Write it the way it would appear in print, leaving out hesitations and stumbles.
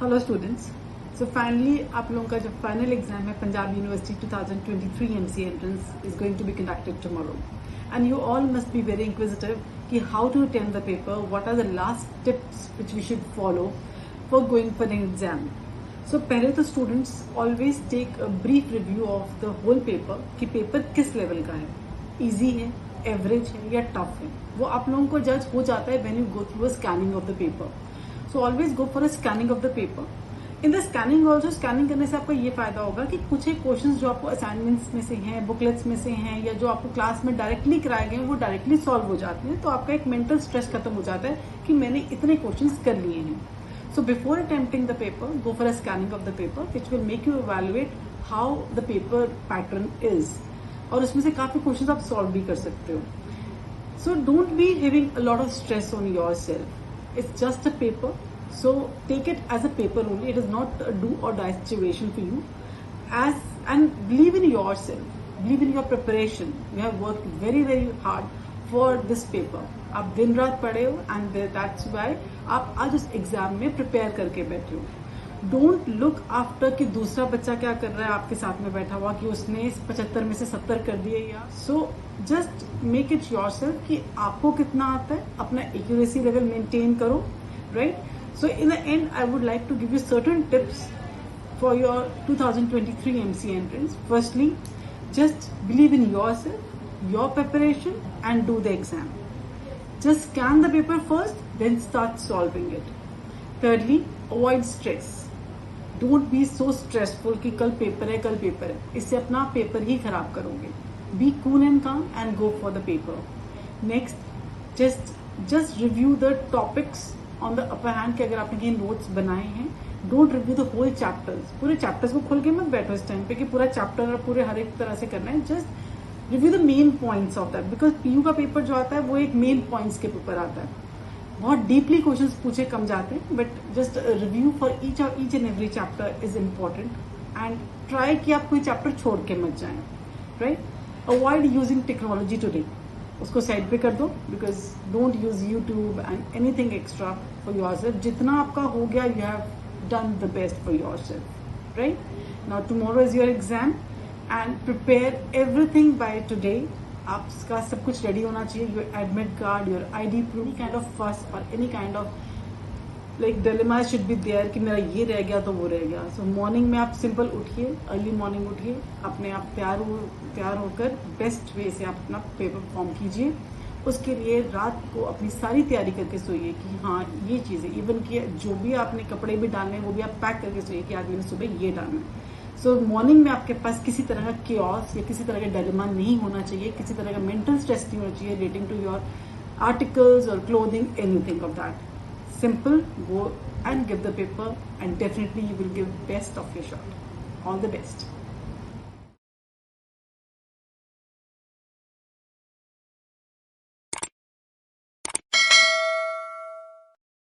Hello students, so finally आप लोगों का जो फाइनल एग्जाम है Punjab university 2023 MCA entrance is going to be conducted tomorrow and you all must be very inquisitive कि how to attend the paper, what are the last tips which we should follow for going for an exam. So पहले तो students always take a brief review of the whole paper कि paper किस level का है, easy है, average है या tough है. वो आप लोगों को जज हो जाता है when you go through a scanning of the paper. So always go for a scanning of the paper. In the scanning also scanning करने से आपको ये फायदा होगा कि कुछ एक क्वेश्चंस जो आपको असाइनमेंट्स में से हैं, बुकलेट्स में से हैं या जो आपको क्लास में डायरेक्टली कराए गए हैं वो डायरेक्टली सॉल्व हो जाते हैं. तो आपका एक मेंटल स्ट्रेस खत्म हो जाता है कि मैंने इतने क्वेश्चंस कर लिए हैं. So before attempting the paper, go for a scanning of the paper, which will make you evaluate how the paper pattern is. और उसमें से काफी क्वेश्चंस आप सॉल्व भी कर सकते हो. So don't be having a lot of stress on yourself. It's just a paper, so take it as a paper only. It is not a do or die situation for you. And believe in yourself, believe in your preparation. You have worked very hard for this paper. आप दिन रात पढ़े हो and that's why आप आज उस exam में prepare करके बैठे हो. डोंट लुक आफ्टर कि दूसरा बच्चा क्या कर रहा है आपके साथ में बैठा हुआ कि उसने 75 में से 70 कर दिए या so. Just make it yourself कि आपको कितना आता है, अपना एक्यूरेसी लेवल मेंटेन करो, right. So in the end I would like to give you certain tips for your 2023 MC entrance. Firstly, just believe in yourself, your preparation and do the exam. Just scan the paper first, then start solving it. Thirdly, avoid stress. Don't be so stressful कि कल paper है. इससे अपना paper ही खराब करोगे. Be cool and calm and go for the paper. Next, just review the topics on the upper hand कि अगर आपने ये नोट्स बनाए हैं. Don't review the whole chapters. पूरे चैप्टर्स को खोल के मत बैठो इस टाइम पे कि पूरा चैप्टर और पूरे हर एक तरह से करना है. Just review the main points of that, because PU का पेपर जो आता है वो एक मेन पॉइंट्स के पेपर आता है. बहुत डीपली क्वेश्चंस पूछे कम जाते हैं, but just review for each and every chapter is important. And try कि आप कोई चैप्टर छोड़ के मत जाए, right. Avoid using technology today. उसको साइड पे कर दो, because don't use YouTube and anything extra for yourself. जितना आपका हो गया, you have done the best for yourself, right? Now tomorrow is your exam and prepare everything by today. आपका सब कुछ रेडी होना चाहिए. your admit card, your ID proof, any kind of fuss or any kind of like dilemma should be there कि मेरा ये रह गया तो वो रह गया. So morning में आप सिंपल उठिए, अर्ली मॉर्निंग उठिए, अपने आप तैयार होकर बेस्ट वे से आप अपना पेपर फॉर्म कीजिए. उसके लिए रात को अपनी सारी तैयारी करके सोइए कि हाँ ये चीजें, इवन कि जो भी आपने कपड़े भी डालने हैं वो भी आप पैक करके सोइए कि आज मैंने सुबह ये डालना है. सो मॉर्निंग में आपके पास किसी तरह का केओस या किसी तरह का डायलेमा नहीं होना चाहिए, किसी तरह का मेंटल स्ट्रेस नहीं होना चाहिए रिलेटिंग टू योर आर्टिकल्स और clothing, anything of that. Simple go and give the paper and definitely you will give best of your shot. All the best.